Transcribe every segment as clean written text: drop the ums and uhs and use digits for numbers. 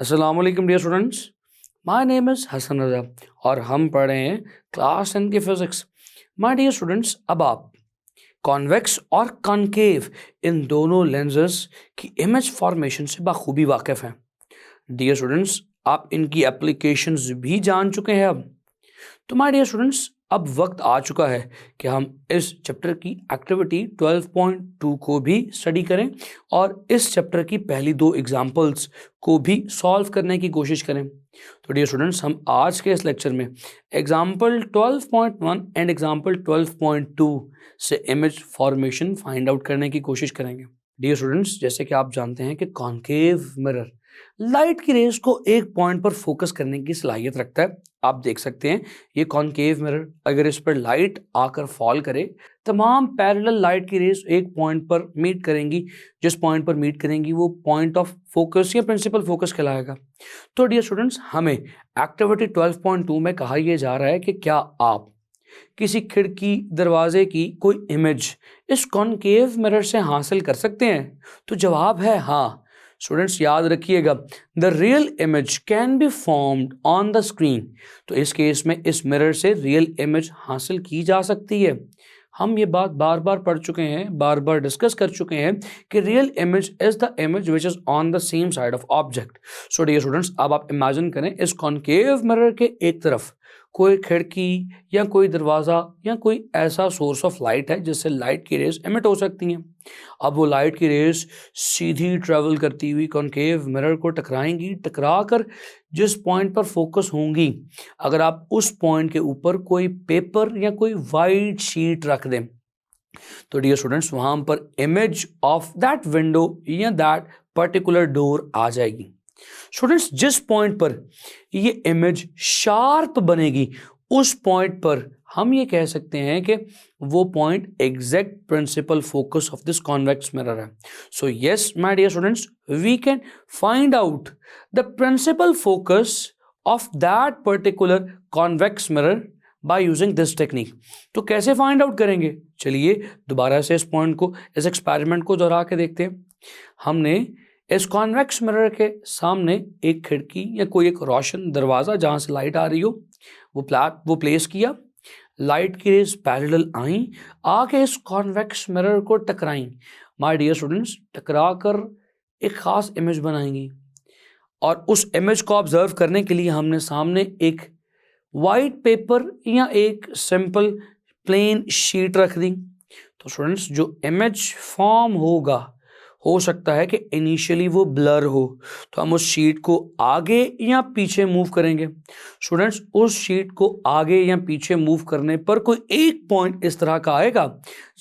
अस्सलाम वालेकुम dear students, my name is Hasan Raza और हम पढ़ रहे हैं क्लास 10 की फिज़िक्स। माय डियर स्टूडेंट्स, अब आप कॉन्वेक्स और कॉनकेव इन दोनों लेंसेज की इमेज फॉर्मेशन से बखूबी वाकिफ़ हैं। डियर स्टूडेंट्स, आप इनकी एप्लीकेशंस भी जान चुके हैं अब। तो माय डियर स्टूडेंट्स, अब वक्त आ चुका है कि हम इस चैप्टर की एक्टिविटी 12.2 को भी स्टडी करें और इस चैप्टर की पहली दो एग्जाम्पल्स को भी सॉल्व करने की कोशिश करें। तो डियर स्टूडेंट्स, हम आज के इस लेक्चर में एग्जाम्पल 12.1 एंड एग्जाम्पल 12.2 से इमेज फॉर्मेशन फाइंड आउट करने की कोशिश करेंगे। डियर स्टूडेंट्स, जैसे कि आप जानते हैं कि कॉन्केव मिरर लाइट की रेज को एक पॉइंट पर फोकस करने की सलाहियत रखता है। आप देख सकते हैं ये कॉन्केव मिरर, अगर इस पर लाइट आकर फॉल करे, तमाम पैरेलल लाइट की रेज एक पॉइंट पर मीट करेंगी। जिस पॉइंट पर मीट करेंगी वो पॉइंट ऑफ फोकस या प्रिंसिपल फोकस कहलाएगा। तो डियर स्टूडेंट्स, हमें एक्टिविटी 12.2 में कहा यह जा रहा है कि क्या आप किसी खिड़की दरवाजे की कोई इमेज इस कॉन्केव मिरर से हासिल कर सकते हैं? तो जवाब है हाँ। स्टूडेंट्स याद रखिएगा, the real image can be formed on the screen. तो इस केस में इस मिरर से रियल इमेज हासिल की जा सकती है। हम ये बात बार बार पढ़ चुके हैं, बार बार डिस्कस कर चुके हैं कि real image is the image which is on the same side of object. So dear students, अब आप इमेजिन करें इस कॉन्केव मिरर के एक तरफ कोई खिड़की या कोई दरवाज़ा या कोई ऐसा सोर्स ऑफ लाइट है जिससे लाइट की रेज एमिट हो सकती हैं। अब वो लाइट की रेज सीधी ट्रेवल करती हुई कॉन्केव मिरर को टकराएंगी, टकरा कर जिस पॉइंट पर फोकस होंगी, अगर आप उस पॉइंट के ऊपर कोई पेपर या कोई वाइट शीट रख दें तो डियर स्टूडेंट्स वहां पर इमेज ऑफ दैट विंडो या दैट पर्टिकुलर डोर आ जाएगी। स्टूडेंट्स, जिस पॉइंट पर ये इमेज शार्प बनेगी उस पॉइंट पर हम ये कह सकते हैं कि वो point exact principal focus of this convex mirror है। So yes my dear students, we can find out the principal focus of that particular convex mirror by using this technique. तो कैसे फाइंड आउट करेंगे? चलिए दोबारा से इस point को, इस एक्सपेरिमेंट को दोहरा के देखते हैं। हमने इस कॉन्वेक्स मिरर के सामने एक खिड़की या कोई एक रोशन दरवाज़ा जहाँ से लाइट आ रही हो वो प्लेस किया। लाइट की रेज पैरेलल आई, आके इस कॉन्वेक्स मिरर को टकराई। माय डियर स्टूडेंट्स, टकरा कर एक ख़ास इमेज बनाएंगी और उस इमेज को ऑब्जर्व करने के लिए हमने सामने एक वाइट पेपर या एक सिंपल प्लेन शीट रख दी। तो स्टूडेंट्स, जो इमेज फॉर्म होगा हो सकता है कि इनिशियली वो ब्लर हो, तो हम उस शीट को आगे या पीछे मूव करेंगे। स्टूडेंट्स, उस शीट को आगे या पीछे मूव करने पर कोई एक पॉइंट इस तरह का आएगा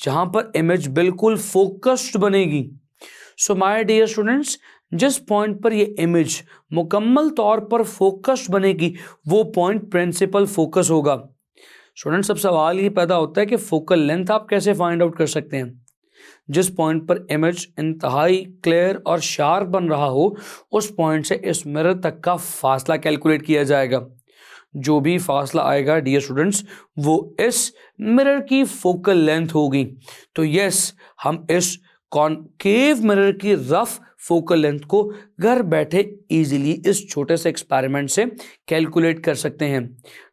जहां पर इमेज बिल्कुल फोकस्ड बनेगी। सो माय डियर स्टूडेंट्स, जिस पॉइंट पर ये इमेज मुकम्मल तौर पर फोकस्ड बनेगी वो पॉइंट प्रिंसिपल फोकस होगा। स्टूडेंट्स, अब सवाल ये पैदा होता है कि फोकल लेंथ आप कैसे फाइंड आउट कर सकते हैं? जिस पॉइंट पर इमेज इंतहाई क्लियर और शार्प बन रहा हो उस पॉइंट से इस मिरर तक का फासला कैलकुलेट किया जाएगा। जो भी फासला आएगा डियर स्टूडेंट्स वो इस मिरर की फोकल लेंथ होगी। तो यस, हम इस कॉन्केव मिरर की रफ फोकल लेंथ को घर बैठे इजीली इस छोटे से एक्सपेरिमेंट से कैलकुलेट कर सकते हैं।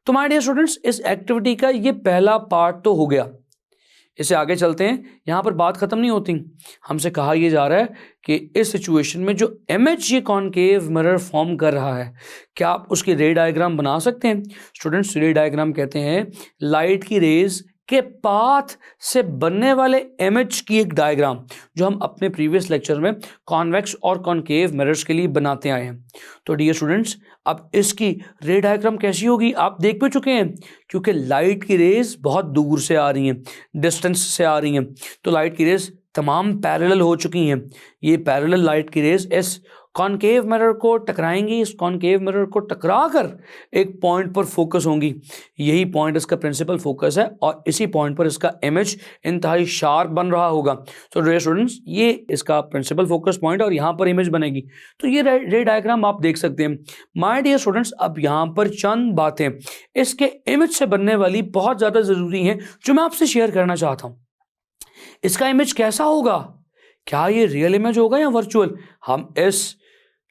तो माय डियर स्टूडेंट्स, इस एक्टिविटी का ये पहला पार्ट तो हो गया। इसे आगे चलते हैं, यहाँ पर बात खत्म नहीं होती। हमसे कहा यह जा रहा है कि इस सिचुएशन में जो इमेज ये कॉन्केव मिरर फॉर्म कर रहा है, क्या आप उसकी रे डायग्राम बना सकते हैं? स्टूडेंट्स, रे डायग्राम कहते हैं लाइट की रेज के पाथ से बनने वाले इमेज की एक डायग्राम जो हम अपने प्रीवियस लेक्चर में कॉन्वेक्स और कॉन्केव मिरर्स के लिए बनाते आए हैं। तो डियर स्टूडेंट्स, अब इसकी रे डायग्राम कैसी होगी आप देख भी चुके हैं, क्योंकि लाइट की रेज बहुत दूर से आ रही हैं, डिस्टेंस से आ रही हैं, तो लाइट की रेज तमाम पैरेलल हो चुकी हैं। ये पैरेलल लाइट की रेज इस कॉन्केव मिरर को टकराएंगी, इस कॉन्केव मिरर को टकरा कर एक पॉइंट पर फोकस होंगी। यही पॉइंट इसका प्रिंसिपल फोकस है और इसी पॉइंट पर इसका इमेज इंतहाई शार्प बन रहा होगा। तो डियर स्टूडेंट्स, ये इसका प्रिंसिपल फोकस पॉइंट और यहाँ पर इमेज बनेगी। तो ये रे डायग्राम आप देख सकते हैं। माय डियर स्टूडेंट्स, अब यहाँ पर चंद बातें इसके इमेज से बनने वाली बहुत ज़्यादा ज़रूरी हैं जो मैं आपसे शेयर करना चाहता हूँ। इसका इमेज कैसा होगा? क्या ये रियल इमेज होगा या वर्चुअल? हम इस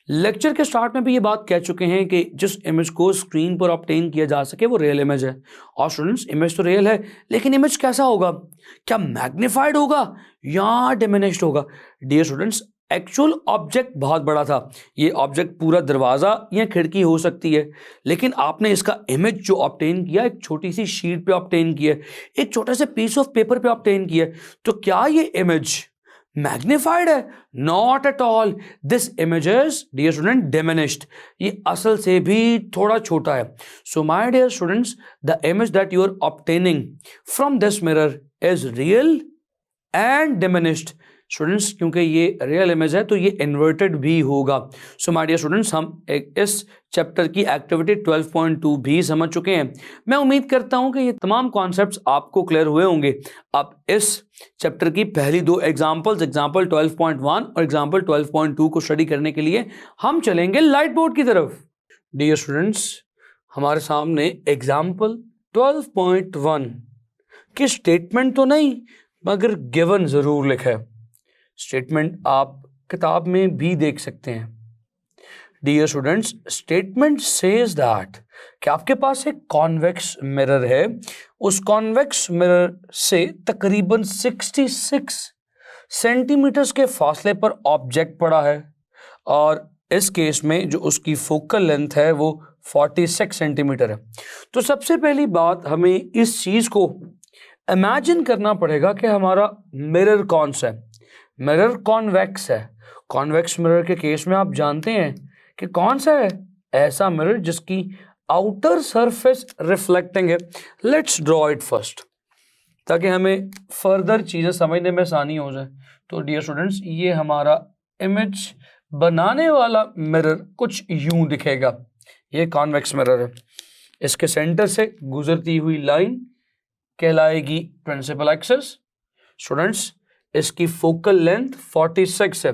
लेक्चर के स्टार्ट में भी ये बात कह चुके हैं कि जिस इमेज को स्क्रीन पर ऑब्टेन किया जा सके वो रियल इमेज है। और स्टूडेंट्स इमेज तो रियल है, लेकिन इमेज कैसा होगा? क्या मैग्नीफाइड होगा या डिमिनिश्ड होगा? डियर स्टूडेंट्स, एक्चुअल ऑब्जेक्ट बहुत बड़ा था, ये ऑब्जेक्ट पूरा दरवाज़ा या खिड़की हो सकती है, लेकिन आपने इसका इमेज जो ऑब्टेन किया एक छोटी सी शीट पे ऑब्टेन किया, एक छोटे से पीस ऑफ पेपर पे ऑब्टेन किया, तो क्या ये इमेज मैग्नीफाइड है? Not at all, this image is dear student diminished, ये असल से भी थोड़ा छोटा है। So my dear students, the image that you are obtaining from this mirror is real and diminished. Students क्योंकि ये रियल इमेज है तो ये इन्वर्टेड भी होगा। सो माय डियर स्टूडेंट्स, हम इस चैप्टर की एक्टिविटी 12.2 भी समझ चुके हैं। मैं उम्मीद करता हूं कि ये तमाम कॉन्सेप्ट्स आपको क्लियर हुए होंगे। अब इस चैप्टर की पहली दो एग्जांपल्स, एग्जांपल 12.1 और एग्जांपल 12.2 को स्टडी करने के लिए हम चलेंगे लाइट बोर्ड की तरफ। डियर स्टूडेंट्स, हमारे सामने एग्जांपल 12.1 की स्टेटमेंट तो नहीं मगर गिवन जरूर लिखा है। स्टेटमेंट आप किताब में भी देख सकते हैं। Dear students, statement says that कि आपके पास एक कॉन्वेक्स मिरर है, उस कॉन्वेक्स मिरर से तकरीबन 66 सेंटीमीटर्स के फासले पर ऑब्जेक्ट पड़ा है और इस केस में जो उसकी फोकल लेंथ है वो 46 सेंटीमीटर है। तो सबसे पहली बात हमें इस चीज को इमेजिन करना पड़ेगा कि हमारा मिरर कौन सा है। मिरर कॉन्वेक्स है। कॉन्वेक्स मिरर के केस में आप जानते हैं कि कौन सा है? ऐसा मिरर जिसकी आउटर सरफेस रिफ्लेक्टिंग है। लेट्स ड्रॉ इट फर्स्ट ताकि हमें फर्दर चीजें समझने में आसानी हो जाए। तो डियर स्टूडेंट्स, ये हमारा इमेज बनाने वाला मिरर कुछ यूं दिखेगा। ये कॉन्वेक्स मिरर है, इसके सेंटर से गुजरती हुई लाइन कहलाएगी प्रिंसिपल एक्सिस। स्टूडेंट्स, इसकी फोकल लेंथ 46 है।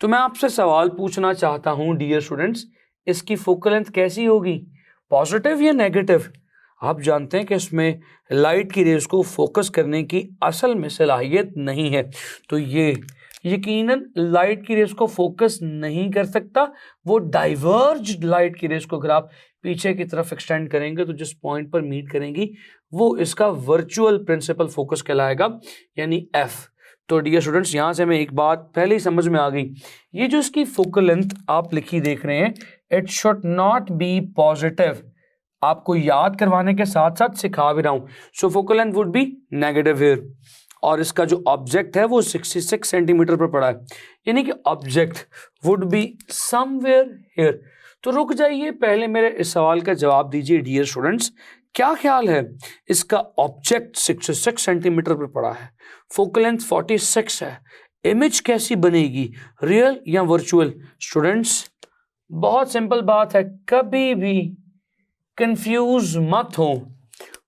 तो मैं आपसे सवाल पूछना चाहता हूं डियर स्टूडेंट्स, इसकी फोकल लेंथ कैसी होगी? पॉजिटिव या नेगेटिव? आप जानते हैं कि इसमें लाइट की रेज को फोकस करने की असल में सलाहियत नहीं है, तो ये यकीनन लाइट की रेज को फोकस नहीं कर सकता। वो डाइवर्ज लाइट की रेज को अगर आप पीछे की तरफ एक्सटेंड करेंगे तो जिस पॉइंट पर मीट करेंगी वो इसका वर्चुअल प्रिंसिपल फोकस कहलाएगा, यानी एफ। तो डियर स्टूडेंट्स, यहां से हमें एक बात पहले ही समझ में आ गई, ये जो इसकी फोकल लेंथ आप लिखी देख रहे हैं, it should not be positive. आपको याद करवाने के साथ साथ सिखा भी रहा हूं। So focal length would be negative here और इसका जो ऑब्जेक्ट है वो 66 सेंटीमीटर पर पड़ा है, यानी कि object would be somewhere here. तो रुक जाइए, पहले मेरे इस सवाल का जवाब दीजिए डियर स्टूडेंट्स, क्या ख्याल है? इसका ऑब्जेक्ट 66 सेंटीमीटर पर पड़ा है, फोकल लेंथ 46 है, इमेज कैसी बनेगी, रियल या वर्चुअल? स्टूडेंट्स बहुत सिंपल बात है, कभी भी कंफ्यूज मत हो।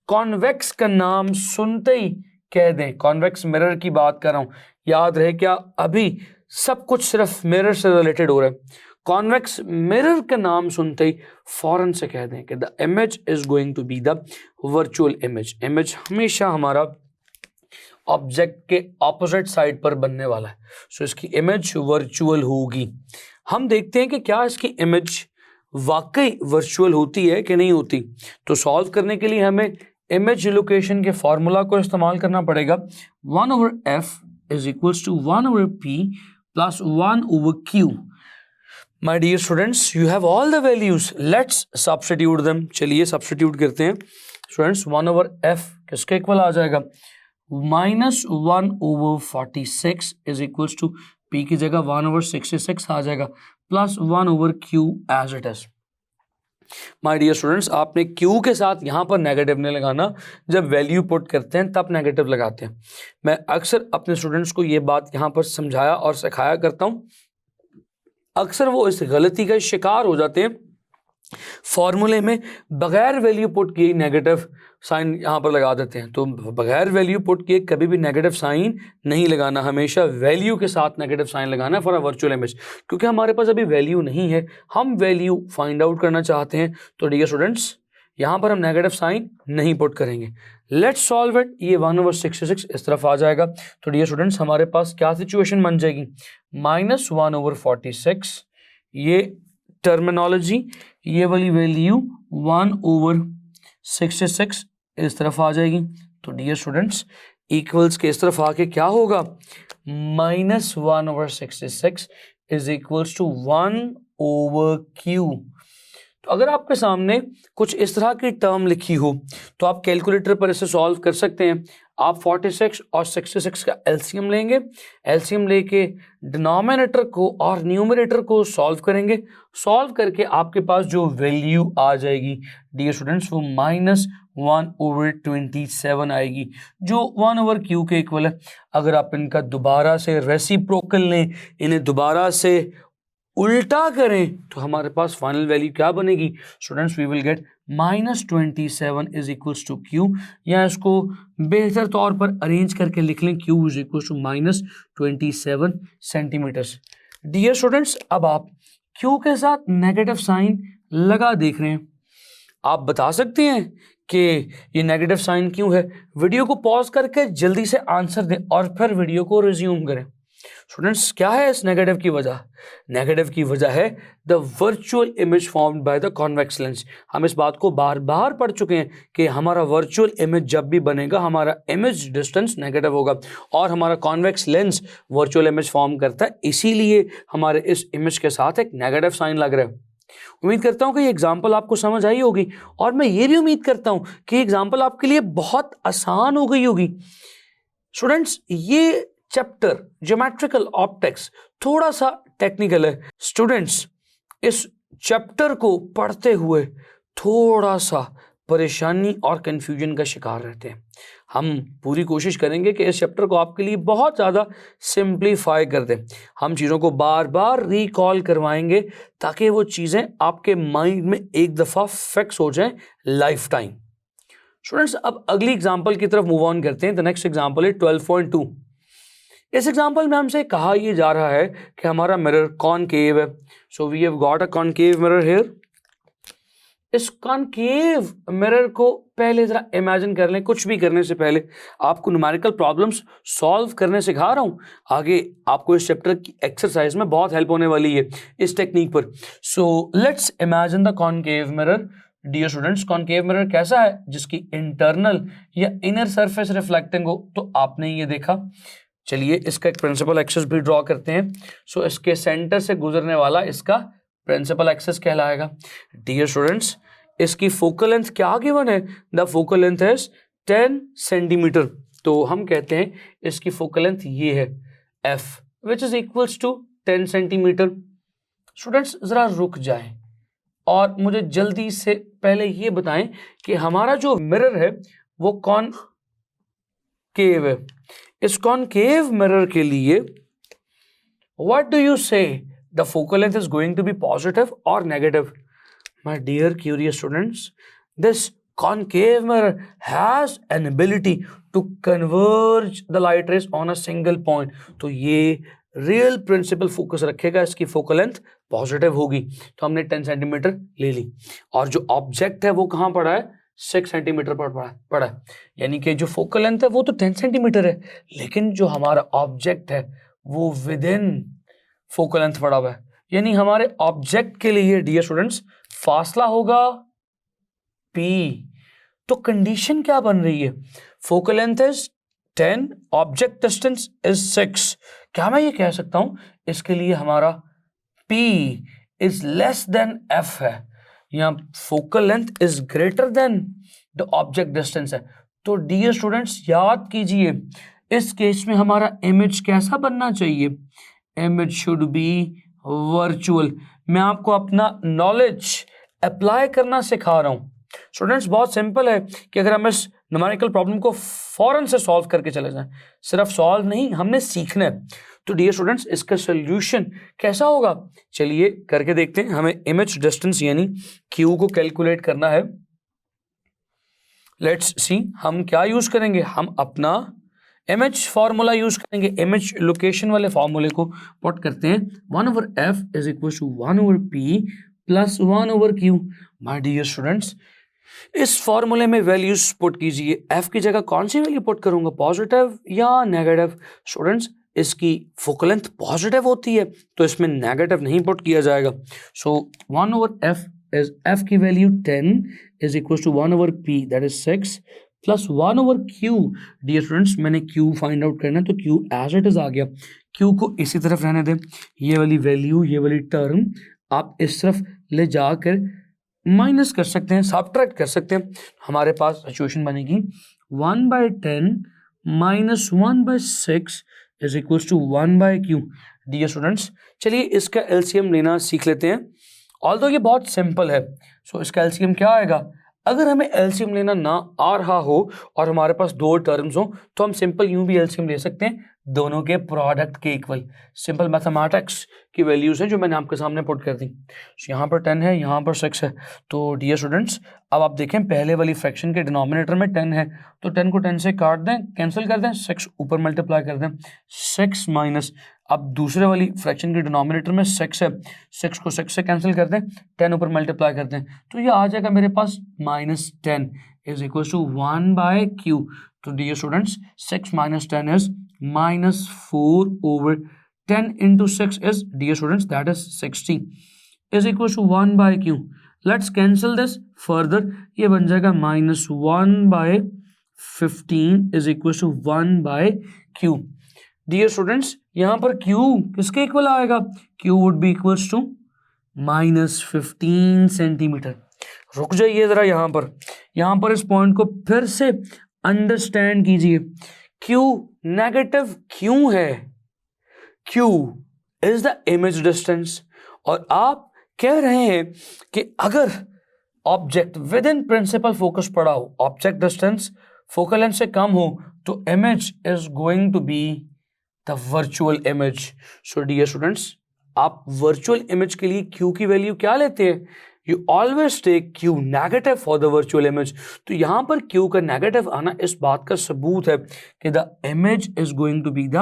कॉन्वेक्स का नाम सुनते ही कह दें, कॉन्वेक्स मिरर की बात कर रहा हूं, याद रहे क्या अभी सब कुछ सिर्फ मिरर से रिलेटेड हो रहा है। कॉन्वेक्स मिरर का नाम सुनते ही फौरन से कह दें कि the image is going to be the virtual image. Image हमेशा हमारा ऑब्जेक्ट के ऑपोजिट साइड पर बनने वाला है, सो इसकी इमेज वर्चुअल होगी। हम देखते हैं कि क्या इसकी इमेज वाकई वर्चुअल होती है कि नहीं होती। तो सॉल्व करने के लिए हमें इमेज लोकेशन के फॉर्मूला को इस्तेमाल करना पड़ेगा। 1/f is equals to 1/p plus 1/q। My dear students, you have all the values, let's substitute them. चलिए सब्स्टिट्यूट करते हैं। स्टूडेंट्स 1/f किसके इक्वल आ जाएगा? -1/46 इज इक्वल्स टू p की जगह 1/66 आ जाएगा plus 1/q as it is. My dear students, आपने q के साथ यहां पर नेगेटिव नहीं लगाना, जब वैल्यू पुट करते हैं तब नेगेटिव लगाते हैं। मैं अक्सर अपने स्टूडेंट्स को ये बात यहां पर समझाया और सिखाया करता हूं, अक्सर वो इस गलती का शिकार हो जाते हैं, फॉर्मूले में बगैर वैल्यू पुट किए नेगेटिव साइन यहां पर लगा देते हैं। तो बगैर वैल्यू पुट किए कभी भी नेगेटिव साइन नहीं लगाना, हमेशा वैल्यू के साथ नेगेटिव साइन लगाना फॉर अ वर्चुअल इमेज, क्योंकि हमारे पास अभी वैल्यू नहीं है, हम वैल्यू फाइंड आउट करना चाहते हैं। तो डियर स्टूडेंट्स, यहां पर हम नेगेटिव साइन नहीं पुट करेंगे। Let's solve it. ये 1/66 इस तरफ आ जाएगा। तो डियर स्टूडेंट्स, हमारे पास क्या सिचुएशन बन जाएगी? -1/46, ये टर्मिनोलॉजी, ये वाली वैल्यू 1/66 इस तरफ आ जाएगी। तो डियर स्टूडेंट्स इक्वल्स के इस तरफ आके क्या होगा, -1/66 इज इक्वल्स टू 1/q। तो अगर आपके सामने कुछ इस तरह की टर्म लिखी हो तो आप कैलकुलेटर पर इसे सॉल्व कर सकते हैं। आप 46 और 66 का एलसीएम लेंगे, एलसीएम लेके डिनोमिनेटर को और न्यूमरेटर को सॉल्व करेंगे, सॉल्व करके आपके पास जो वैल्यू आ जाएगी डियर स्टूडेंट्स वो -1/27 आएगी, जो 1/q के इक्वल है। अगर आप इनका दोबारा से रेसिप्रोकल लें, इन्हें दोबारा से उल्टा करें तो हमारे पास फाइनल वैल्यू क्या बनेगी students, we will get -27 is equals to q, या इसको बेहतर तौर पर अरेंज करके लिख लें q is equals to -27 centimetres. Dear students अब आप q के साथ नेगेटिव साइन लगा देख रहे हैं, आप बता सकते हैं कि ये नेगेटिव साइन क्यों है। वीडियो को पॉज करके जल्दी से आंसर दें और फिर वीडियो को रिज्यूम करें। स्टूडेंट्स क्या है इस नेगेटिव की वजह, नेगेटिव की वजह है the virtual image formed by the convex lens. हम इस बात को बार बार पढ़ चुके हैं कि हमारा वर्चुअल इमेज जब भी बनेगा हमारा इमेज डिस्टेंस नेगेटिव होगा, और हमारा convex lens virtual image form करता है, इसीलिए हमारे इस इमेज के साथ एक नेगेटिव साइन लग रहा है। उम्मीद करता हूं कि ये एग्जाम्पल आपको समझ आई होगी, और मैं ये भी उम्मीद करता हूं कि एग्जाम्पल आपके लिए बहुत आसान हो गई होगी। स्टूडेंट्स ये चैप्टर ज्योमेट्रिकल ऑप्टिक्स थोड़ा सा टेक्निकल है। स्टूडेंट्स इस चैप्टर को पढ़ते हुए थोड़ा सा परेशानी और कंफ्यूजन का शिकार रहते हैं। हम पूरी कोशिश करेंगे कि इस चैप्टर को आपके लिए बहुत ज़्यादा सिंप्लीफाई कर दें। हम चीज़ों को बार बार रिकॉल करवाएंगे ताकि वो चीज़ें आपके माइंड में एक दफ़ा फिक्स हो जाएं लाइफ टाइम। स्टूडेंट्स अब अगली एग्जाम्पल की तरफ मूव ऑन करते हैं। द नेक्स्ट एग्जाम्पल है 12.2। इस एग्जाम्पल में हमसे कहा यह जा रहा है कि हमारा मिरर कॉनकेव है। So we have got a concave mirror here. इस कॉनकेव मिरर को पहले जरा इमेजिन कर लें। कुछ भी करने से पहले आपको न्यूमेरिकल प्रॉब्लम्स सॉल्व करने सिखा रहा हूं, आगे आपको इस चैप्टर की एक्सरसाइज में बहुत हेल्प होने वाली है इस टेक्निक पर। So let's imagine the concave mirror. Dear students concave mirror कैसा है, जिसकी इंटरनल या इनर सरफेस रिफ्लेक्टिंग हो, तो आपने ये देखा। चलिए इसका एक प्रिंसिपल एक्सिस भी ड्रॉ करते हैं। सो इसके सेंटर से गुजरने वाला इसका प्रिंसिपल एक्सिस कहलाएगा। डियर स्टूडेंट्स इसकी फोकल लेंथ क्या गिवन है, the focal length is 10 centimetre. तो हम कहते हैं इसकी फोकल लेंथ ये है f which is equals to 10 centimetre. Students जरा रुक जाएं और मुझे जल्दी से पहले ये बताएं कि हमारा जो मिरर है वो कॉनकेव है। इस कॉनकेव मिरर के लिए what do you say, the focal length is going to be positive और negative? My dear curious students, this concave mirror has an ability to converge the light rays on a single point. तो ये real principal focus रखेगा, इसकी focal length positive होगी। तो हमने 10 centimetre ले ली, और जो ऑब्जेक्ट है वो कहाँ पड़ा है, 6 सेंटीमीटर पर पड़ा है। यानी कि जो फोकल लेंथ है वो तो 10 सेंटीमीटर है, लेकिन जो हमारा ऑब्जेक्ट है वो विद इन फोकल लेंथ पड़ा हुआ है। यानी हमारे ऑब्जेक्ट के लिए डियर स्टूडेंट्स फासला होगा p। तो कंडीशन क्या बन रही है, focal length is 10, object distance is 6। क्या मैं ये कह सकता हूं इसके लिए हमारा p is less than f है, या focal length is greater than the object distance है। तो डियर स्टूडेंट्स याद कीजिए इस केस में हमारा इमेज कैसा बनना चाहिए, इमेज शुड बी वर्चुअल। मैं आपको अपना नॉलेज अप्लाई करना सिखा रहा हूं। स्टूडेंट्स बहुत सिंपल है कि अगर हम इस न्यूमेरिकल प्रॉब्लम को फौरन से सॉल्व करके चले जाएं, सिर्फ सॉल्व नहीं हमने सीखना है। तो डियर स्टूडेंट्स इसका सोल्यूशन कैसा होगा, चलिए करके देखते हैं। हमें इमेज डिस्टेंस यानी Q को कैलकुलेट करना है। लेट्स सी हम क्या यूज करेंगे, हम अपना इमेज फार्मूला यूज करेंगे। इमेज लोकेशन वाले फार्मूले को पुट करते हैं, 1/f is equal to 1/p plus 1/q। My dear students इस फार्मूले में वैल्यूज पुट कीजिए। f की जगह कौन सी वैल्यू पुट करूंगा, पॉजिटिव या नेगेटिव? स्टूडेंट्स इसकी फोकल लेंथ पॉजिटिव होती है तो इसमें नेगेटिव नहीं पुट किया जाएगा। सो 1/f is f की value 10 is equals to 1/p that is 6 plus 1/q। Dear students मैंने q फाइंड आउट करना है तो q एज इट इज आ गया, q को इसी तरफ रहने दें, ये वाली वैल्यू ये वाली टर्म आप इस तरफ ले जाकर माइनस कर सकते हैं, सब्ट्रैक्ट कर सकते हैं। हमारे पास सिचुएशन बनेगी 1/10 minus 1/6 is equals to 1/q। Dear students चलिए इसका एलसीएम लेना सीख लेते हैं। ऑल्दो ये बहुत सिंपल है, सो इसका एलसीएम क्या आएगा? अगर हमें एलसीएम लेना ना आ रहा हो और हमारे पास दो टर्म्स हो तो हम सिंपल यूं भी एलसीएम ले सकते हैं, दोनों के प्रोडक्ट के इक्वल। सिंपल मैथमेटिक्स की वैल्यूज हैं जो मैंने आपके सामने पुट कर दी। यहाँ पर 10 है, यहाँ पर 6 है। तो डियर स्टूडेंट्स अब आप देखें पहले वाली फ्रैक्शन के डिनोमिनेटर में 10 है तो 10 को 10 से काट दें, कैंसिल कर दें, 6 ऊपर मल्टीप्लाई कर दें, 6 माइनस, अब दूसरे वाली फ्रैक्शन के डिनोमिनेटर में 6 है, 6 को 6 से कैंसिल कर दें, 10 ऊपर मल्टीप्लाई कर दें, तो ये आ जाएगा मेरे पास -10 इज इक्वल टू 1/q। तो dear students 6 minus 10 is -4/10 into 6 is, dear students, that is 60 is equal to 1/q। Let's cancel this further, ये बन जाएगा -1/15 is equal to 1/q। Dear students यहाँ पर q किसके इक्वल आएगा? q would be equals to -15 centimetre. रुक जाइए जरा, यहाँ पर इस पॉइंट को फिर से अंडरस्टैंड कीजिए। q नेगेटिव क्यों है? q is the image distance, और आप कह रहे हैं कि अगर object with in principle focus पड़ा हो, ऑब्जेक्ट डिस्टेंस फोकल लेंथ से कम हो, तो image is going to be the virtual image. So dear students आप वर्चुअल इमेज के लिए q की वैल्यू क्या लेते हैं? You always take q negative for the virtual image. तो यहां पर q का नेगेटिव आना इस बात का सबूत है कि the image is going to be the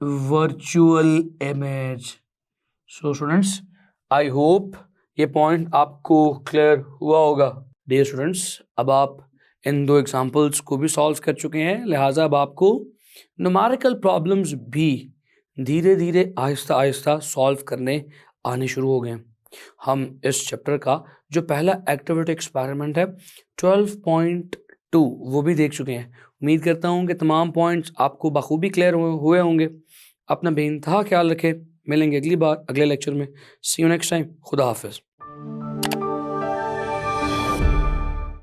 virtual image. So students I hope ये पॉइंट आपको क्लियर हुआ होगा। डियर स्टूडेंट्स अब आप इन दो एग्जांपल्स को भी सॉल्व कर चुके हैं, लिहाजा अब आपको न्यूमेरिकल प्रॉब्लम्स भी धीरे धीरे आहिस्ता आहिस्ता सॉल्व करने आने शुरू हो गए। हम इस चैप्टर का जो पहला एक्टिविटी एक्सपेरिमेंट है 12.2 वो भी देख चुके हैं। उम्मीद करता हूँ कि तमाम पॉइंट्स आपको बखूबी क्लियर हुए होंगे। अपना बेइंतहा ख्याल रखें, मिलेंगे अगली बार अगले लेक्चर में। सी यू नेक्स्ट टाइम, खुदा हाफिज़।